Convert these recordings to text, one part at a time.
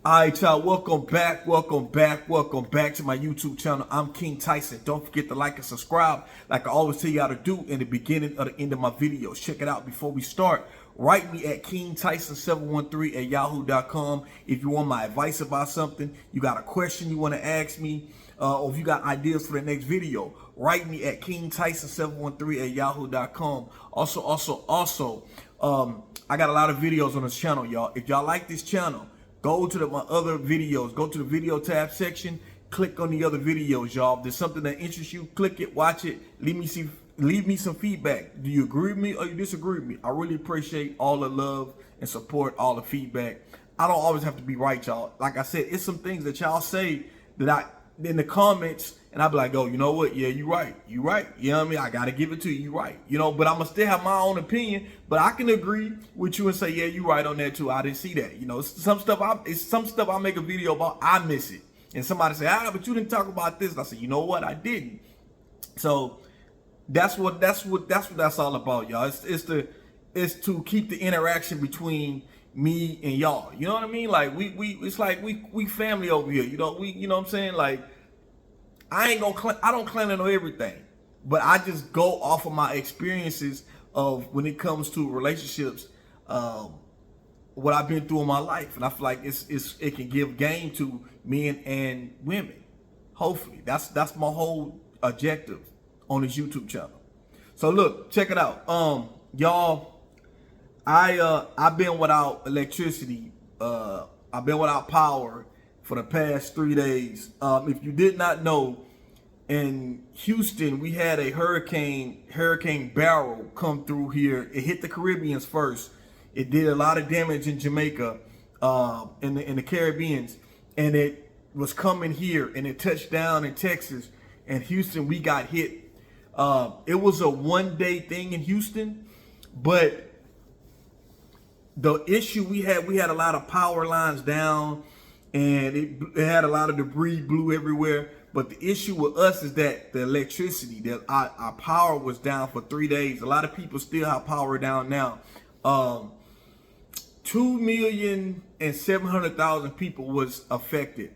All right, y'all, welcome back to my YouTube channel. I'm King Tyson. Don't forget to like and subscribe like I always tell y'all to do in the beginning or the end of my videos. Check it out before we start. Write me at kingtyson713@yahoo.com if you want my advice about something, you got a question you want to ask me, or if you got ideas for the next video. Write me at kingtyson713@yahoo.com. Also, I got a lot of videos on this channel, y'all. If y'all like this channel, go to my other videos. Go to the video tab section. Click on the other videos, y'all. If there's something that interests you, click it, watch it. Leave me some feedback. Do you agree with me or you disagree with me? I really appreciate all the love and support, all the feedback. I don't always have to be right, y'all. Like I said, it's some things that y'all say that in the comments, and I'll be like, oh, you know what? Yeah, you're right. You're right. You know what I mean? I got to give it to you. You're right. You know, but I'm going to still have my own opinion, but I can agree with you and say, yeah, you're right on that too. I didn't see that. You know, some stuff I make a video about, I miss it. And somebody say, but you didn't talk about this. And I said, you know what? I didn't. So that's what that's all about, y'all. It's to keep the interaction between me and y'all. You know what I mean? Like it's like we family over here. You know, you know what I'm saying? Like I don't claim to know everything, but I just go off of my experiences of when it comes to relationships, what I've been through in my life, and I feel like it can give game to men and women. Hopefully, that's my whole objective on this YouTube channel. So look, check it out, y'all. I've been without electricity. I've been without power for the past 3 days. If you did not know, in Houston, we had a Hurricane Barrel come through here. It hit the Caribbeans first. It did a lot of damage in Jamaica, in the Caribbeans, and it was coming here, and it touched down in Texas. And Houston, we got hit. It was a one-day thing in Houston, but the issue we had a lot of power lines down, and it had a lot of debris, blew everywhere. But the issue with us is that the electricity, that our power was down for 3 days. A lot of people still have power down now. 2,700,000 people was affected.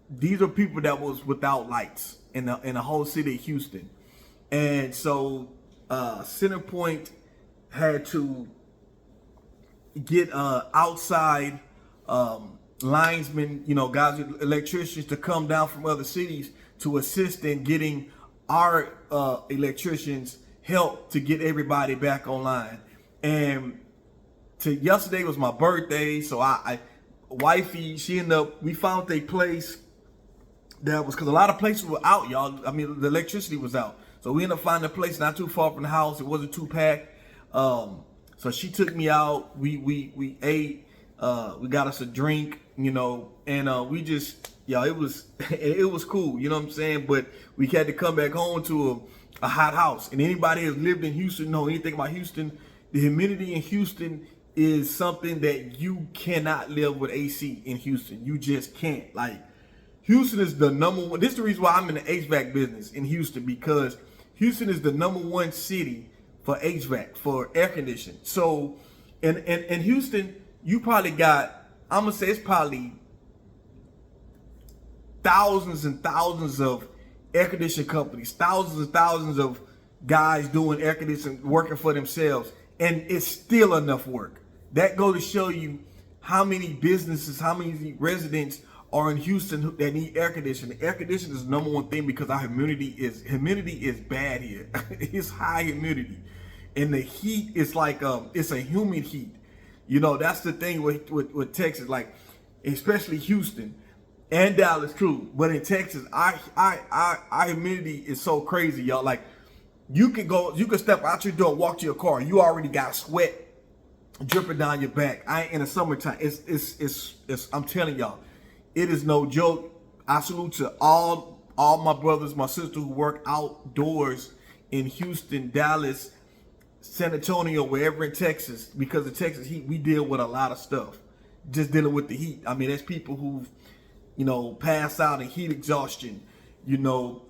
These are people that was without lights in the whole city of Houston. And so CenterPoint had to get outside linesmen, you know, guys, electricians, to come down from other cities to assist in getting our electricians help to get everybody back online. And yesterday was my birthday, so wifey, we found a place that was, because a lot of places were out, y'all. I mean, the electricity was out, so we ended up finding a place not too far from the house. It wasn't too packed. So she took me out. We ate. We got us a drink, you know, and we just, y'all, it was cool, you know what I'm saying? But we had to come back home to a hot house. And anybody who's lived in Houston know anything about Houston. The humidity in Houston is something that you cannot live with AC in Houston. You just can't. Like, Houston is the number one. This is the reason why I'm in the HVAC business in Houston, because Houston is the number one city for HVAC, for air conditioning. So in Houston, you probably got, I'm gonna say it's probably thousands and thousands of air conditioning companies, thousands and thousands of guys doing air conditioning, working for themselves, and it's still enough work. That go to show you how many businesses, how many residents are in Houston that need air conditioning. Air conditioning is the number one thing, because our humidity is bad here. It's high humidity, and the heat is like it's a humid heat. You know, that's the thing with Texas, like especially Houston and Dallas too. But in Texas, our humidity is so crazy, y'all. Like you could step out your door, walk to your car, you already got sweat dripping down your back. In the summertime, it's I'm telling y'all, it is no joke. I salute to all my brothers, my sisters who work outdoors in Houston, Dallas, San Antonio, wherever in Texas. Because of Texas heat, we deal with a lot of stuff. Just dealing with the heat. I mean, there's people who, you know, pass out in heat exhaustion, you know,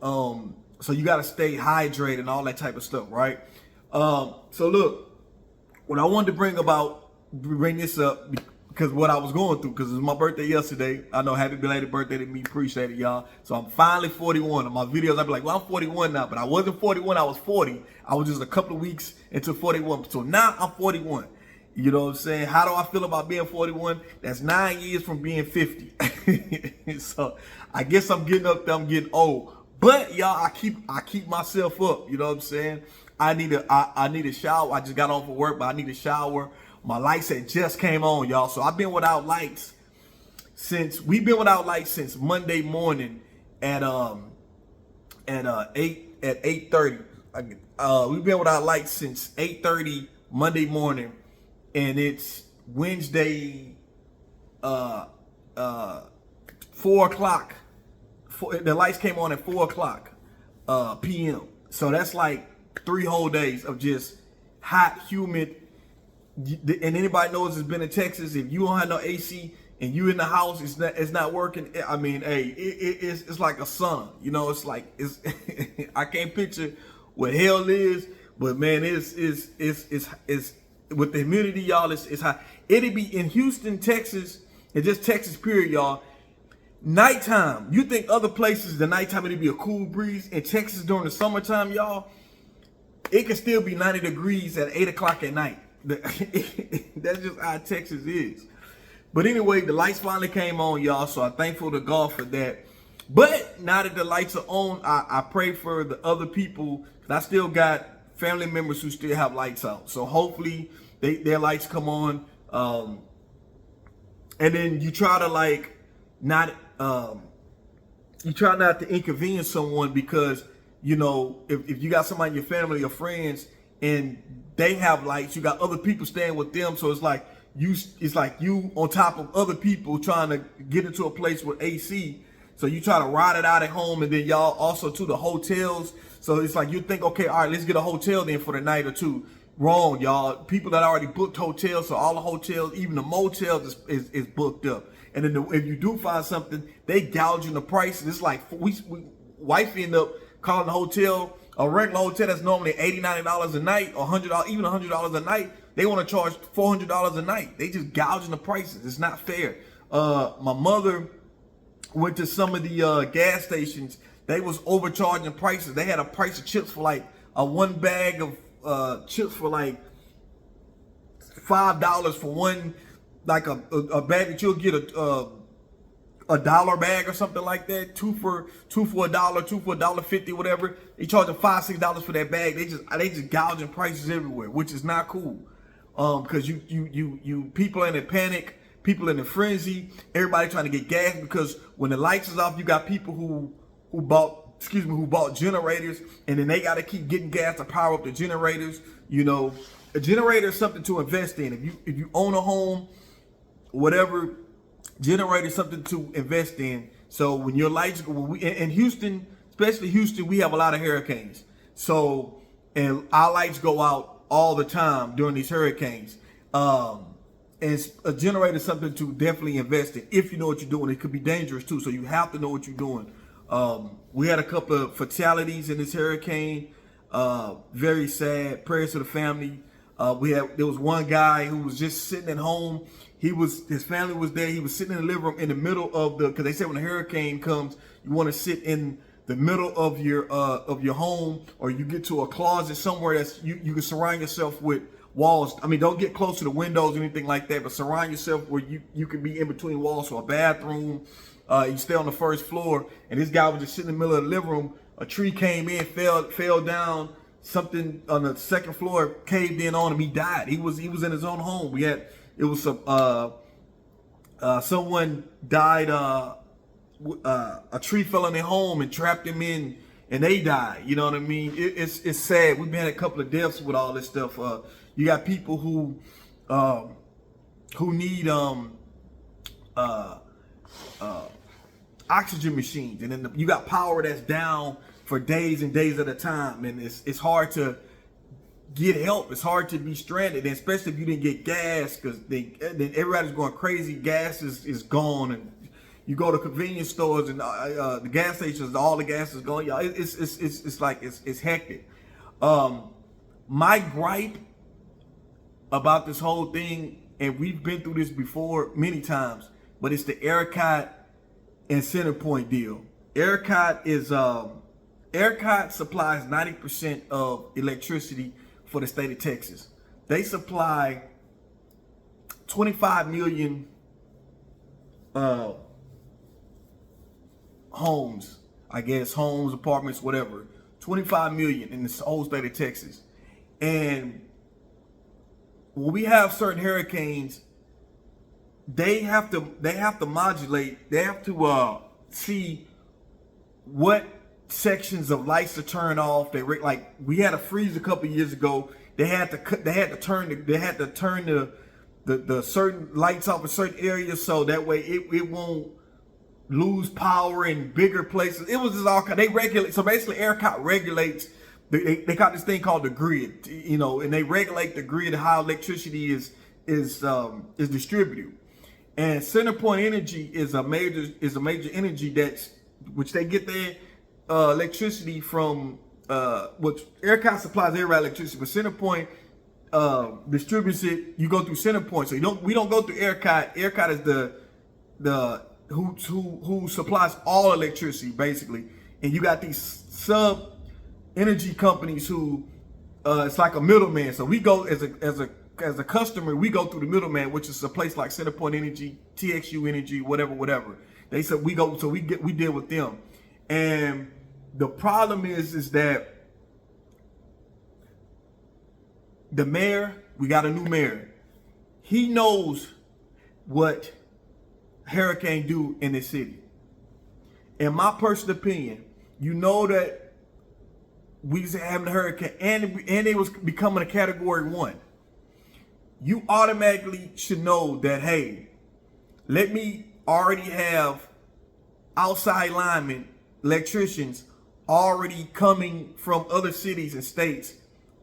so you got to stay hydrated and all that type of stuff, right? So look, what I wanted to bring this up, because what I was going through, because it was my birthday yesterday. I know, happy belated birthday to me, appreciate it, y'all. So I'm finally 41. On my videos, I'd be like, well, I'm 41 now, but I wasn't 41, I was 40. I was just a couple of weeks into 41. So now I'm 41. You know what I'm saying? How do I feel about being 41? That's 9 years from being 50. So I guess I'm getting up there, I'm getting old. But y'all, I keep myself up. You know what I'm saying? I need a shower. I just got off of work, but I need a shower. My lights had just came on, y'all. So I've been without lights since Monday morning at 8:30. We've been without lights since 8:30 Monday morning, and it's Wednesday 4 o'clock. The lights came on at 4 o'clock p.m. So that's like 3 whole days of just hot, humid. And anybody knows it's been in Texas. If you don't have no AC and you in the house, it's not working. I mean, hey, it's like a sauna. You know, it's like it's. I can't picture what hell is, but man, it's with the humidity, y'all. It's hot. It'll be in Houston, Texas, and just Texas, period, y'all. Nighttime. You think other places the nighttime it'll be a cool breeze? In Texas during the summertime, y'all, it can still be 90 degrees at 8 o'clock at night. That's just how Texas is. But anyway, the lights finally came on, y'all, so I'm thankful to God for that. But now that the lights are on, I pray for the other people. I still got family members who still have lights out, so hopefully their lights come on. And then you try to not to inconvenience someone, because you know, if you got somebody in your family or friends and they have lights, you got other people staying with them, so it's like you on top of other people trying to get into a place with AC. So you try to ride it out at home, and then y'all also to the hotels. So it's like you think, okay, all right, let's get a hotel then for the night or two. Wrong, y'all. People that already booked hotels, so all the hotels, even the motels is booked up. And then if you do find something, they gouging the prices. It's like wife end up calling the hotel, a regular hotel that's normally $80, $90 a night, or $100, even $100 a night. They want to charge $400 a night. They just gouging the prices. It's not fair. My mother went to some of the gas stations. They was overcharging prices. They had a price of chips for like one bag of chips for like $5 for one, like a bag that you'll get a dollar bag or something like that. Two for $1, two for $1.50, whatever. They charging $5, $6 for that bag. They just gouging prices everywhere, which is not cool. Because you people are in a panic, people in a frenzy, everybody trying to get gas, because when the lights is off, you got people who bought generators, and then they got to keep getting gas to power up the generators. You know, a generator is something to invest in. If you own a home, whatever, generator is something to invest in. So when your lights go, in Houston, especially Houston, we have a lot of hurricanes. So, and our lights go out all the time during these hurricanes. And a generator is something to definitely invest in if you know what you're doing. It could be dangerous too, so you have to know what you're doing. We had a couple of fatalities in this hurricane. Very sad. Prayers to the family. There was one guy who was just sitting at home. His family was there. He was sitting in the living room in the middle of because they say when a hurricane comes, you want to sit in the middle of your home, or you get to a closet somewhere that's you can surround yourself with walls. I mean, don't get close to the windows or anything like that, but surround yourself where you can be in between walls. So a bathroom, you stay on the first floor. And this guy was just sitting in the middle of the living room. A tree came in, fell down. Something on the second floor caved in on him. He died. He was in his own home. Someone died. A tree fell in their home and trapped him in, and they died. You know what I mean? It's sad. We've had a couple of deaths with all this stuff. You got people who need oxygen machines, and then you got power that's down for days and days at a time, and it's hard to get help. It's hard to be stranded, and especially if you didn't get gas, because then everybody's going crazy. Gas is gone, and you go to convenience stores and the gas stations, all the gas is gone. Y'all, it's hectic. My gripe about this whole thing and we've been through this before many times, but it's the Ercot and CenterPoint deal. Ercot supplies 90% of electricity for the state of Texas. They supply 25 million homes, I guess, homes, apartments, whatever. 25 million in the whole state of Texas. And when we have certain hurricanes, they have to modulate, they have to see what sections of lights to turn off. Like we had a freeze a couple years ago. They had to turn the certain lights off in certain areas so that way it won't lose power in bigger places. It was just all kind. They regulate. So basically, Ercot regulates. They got this thing called the grid, and they regulate the grid, how electricity is distributed. And CenterPoint Energy is a major energy which they get their electricity from. Which Ercot supplies their electricity, but CenterPoint distributes it. You go through CenterPoint, so we don't go through Ercot. Ercot is the who supplies all electricity basically, and you got these sub energy companies who it's like a middleman. So we go as a customer, we go through the middleman, which is a place like CenterPoint Energy, TXU Energy, whatever. They said we go, so we deal with them, and the problem is that the mayor, we got a new mayor. He knows what hurricane do in the city. In my personal opinion, that we was having a hurricane and it was becoming a category 1. You automatically should know that, hey, let me already have outside linemen, electricians already coming from other cities and states,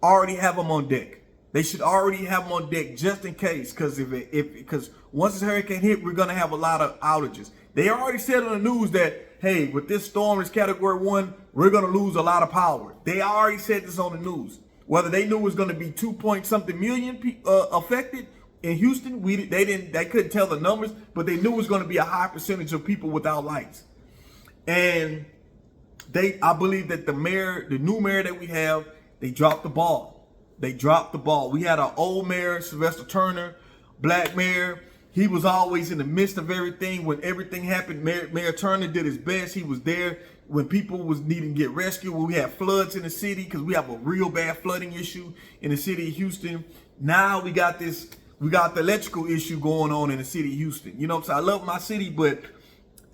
already have them on deck. They should already have them on deck just in case, because once this hurricane hit, we're gonna have a lot of outages. They already said on the news that, hey, with this storm, it's category 1, we're gonna lose a lot of power. They already said this on the news. Whether they knew it was gonna be 2 point something million affected in Houston, they couldn't tell the numbers, but they knew it was gonna be a high percentage of people without lights. And I believe that the new mayor that we have, they dropped the ball. They dropped the ball. We had our old mayor, Sylvester Turner, black mayor. He was always in the midst of everything. When everything happened, Mayor Turner did his best. He was there when people was needing to get rescued, when we had floods in the city, because we have a real bad flooding issue in the city of Houston. Now we got the electrical issue going on in the city of Houston. You know what I'm saying? I love my city, but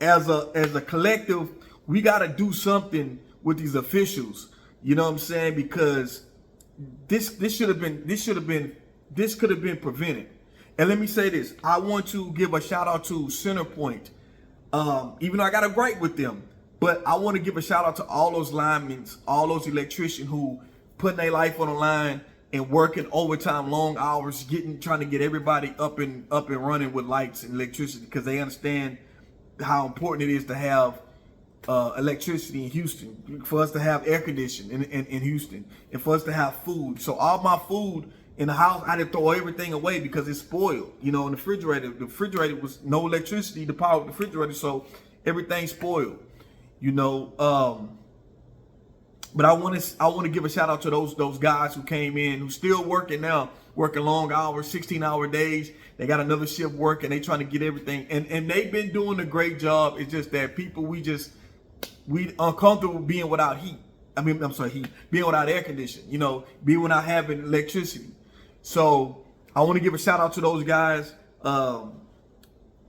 as a collective, we got to do something with these officials. You know what I'm saying? Because this could have been prevented. And let me say this. I want to give a shout out to CenterPoint. Even though I got a gripe with them, but I want to give a shout out to all those linemen, all those electricians who putting their life on the line and working overtime, long hours, trying to get everybody up and running with lights and electricity, because they understand how important it is to have electricity in Houston, for us to have air conditioning in Houston, and for us to have food. So all my food in the house, I didn't throw everything away because it's spoiled. In the refrigerator was no electricity to power the refrigerator, so everything's spoiled. But I want to give a shout out to those guys who came in, who still working now, working long hours, 16-hour days. They got another shift working. They trying to get everything, and they've been doing a great job. It's just that people, we uncomfortable being without heat. Being without air conditioning. Being without having electricity. So I want to give a shout out to those guys.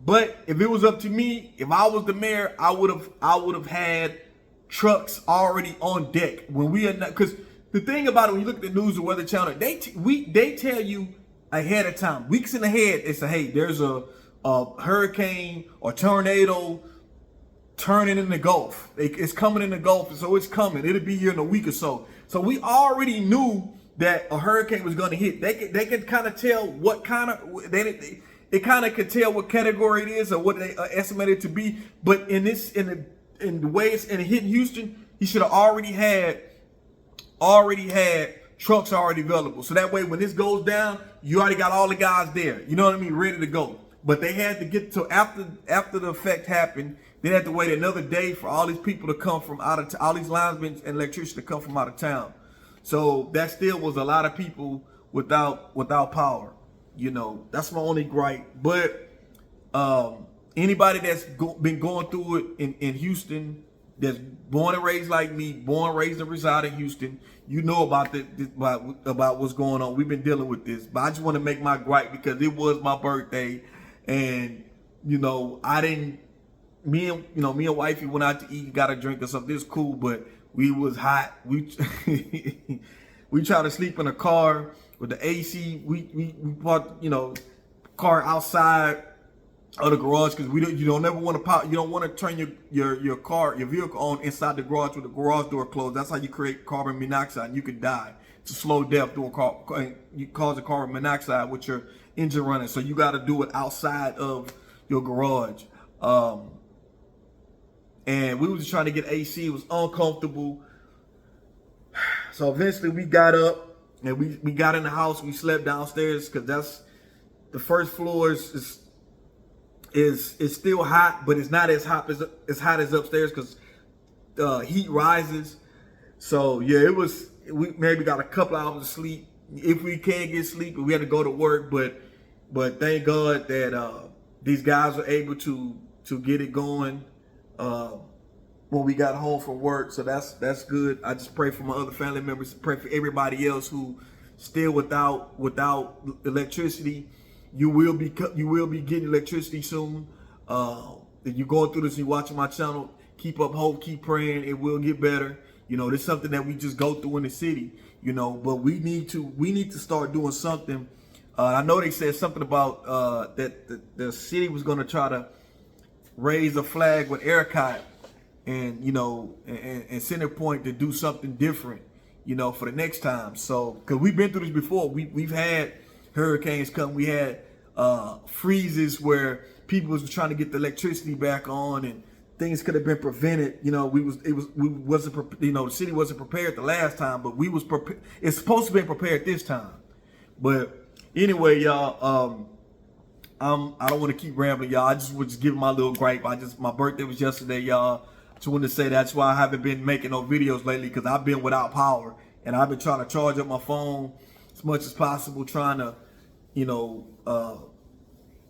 But if it was up to me, if I was the mayor, I would have had trucks already on deck when we are not. Because the thing about it, when you look at the news or Weather Channel, they tell you ahead of time, weeks in ahead. They say, hey, there's a hurricane or tornado turning in the Gulf. It's coming in the Gulf, and so it's coming. It'll be here in a week or so. So we already knew that a hurricane was going to hit. They could kind of tell what kind of it kind of could tell what category it is or what they estimate it to be. But in the way it's hitting Houston, he should have already had trucks are already available. So that way, when this goes down, you already got all the guys there. You know what I mean? Ready to go. But they had to get to after the effect happened. They had to wait another day for all these people to come from out of all these linemen and electricians to come from out of town. So that still was a lot of people without power. You know, that's my only gripe. But anybody that's been going through it in Houston, that's born and raised like me, born, raised, and reside in Houston, you know about about what's going on. We've been dealing with this. But I just want to make my gripe because it was my birthday, and you know, me and wifey went out to eat, got a drink or something. It's cool, but we was hot. We tried to sleep in a car with the AC. We parked, car outside of the garage because you don't never want to you don't want to turn your vehicle on inside the garage with the garage door closed. That's how you create carbon monoxide, and you could die. It's a slow death you cause a carbon monoxide with your engine running. So you got to do it outside of your garage. And we was just trying to get AC. It was uncomfortable. So eventually we got up and we got in the house. We slept downstairs because that's the first floor is still hot, but it's not as hot as upstairs because heat rises. So yeah, we maybe got a couple hours of sleep if we can get sleep, but we had to go to work. But thank God that these guys were able to get it going when we got home from work. So that's good. I just pray for my other family members, pray for everybody else who still without electricity. You will be getting electricity soon. If you're going through this and you're watching my channel, keep up hope, keep praying. It will get better. You know, this is something that we just go through in the city, but we need to start doing something. I know they said something about that the city was going to try to raise a flag with Ercot and CenterPoint to do something different, for the next time. So, because we've been through this before. We've had hurricanes come. We had freezes where people was trying to get the electricity back on, and things could have been prevented. The city wasn't prepared the last time, but we was prepared. It's supposed to be prepared this time. But anyway, y'all, I don't want to keep rambling, y'all. I just was giving my little gripe. My birthday was yesterday, y'all. Just wanted to say that's why I haven't been making no videos lately, because I've been without power, and I've been trying to charge up my phone as much as possible, trying to,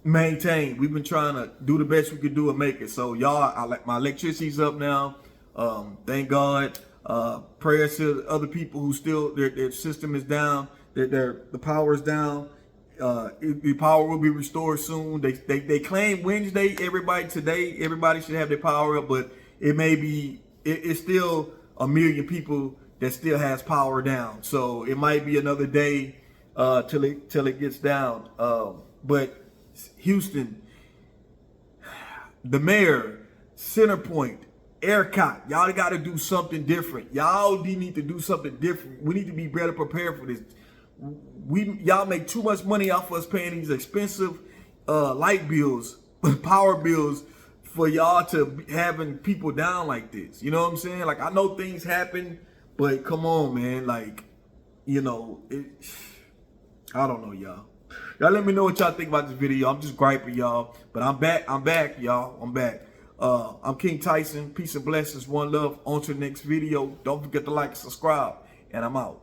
maintain. We've been trying to do the best we could do and make it. So y'all, my electricity's up now. Thank God. Prayers to other people who still their system is down. The power is down. The power will be restored soon. They claim Wednesday. Everybody should have their power up, but it's still a million people that still has power down. So it might be another day till it gets down. But Houston, the mayor, CenterPoint, Ercot, y'all got to do something different. Y'all need to do something different. We need to be better prepared for this. Y'all make too much money off us paying these expensive light bills, power bills, for y'all to having people down like this. You know what I'm saying? Like, I know things happen, but come on, man. Like, I don't know, y'all. Y'all let me know what y'all think about this video. I'm just griping, y'all. But I'm back, y'all. I'm back. I'm King Tyson. Peace and blessings. One love. On to the next video. Don't forget to like and subscribe. And I'm out.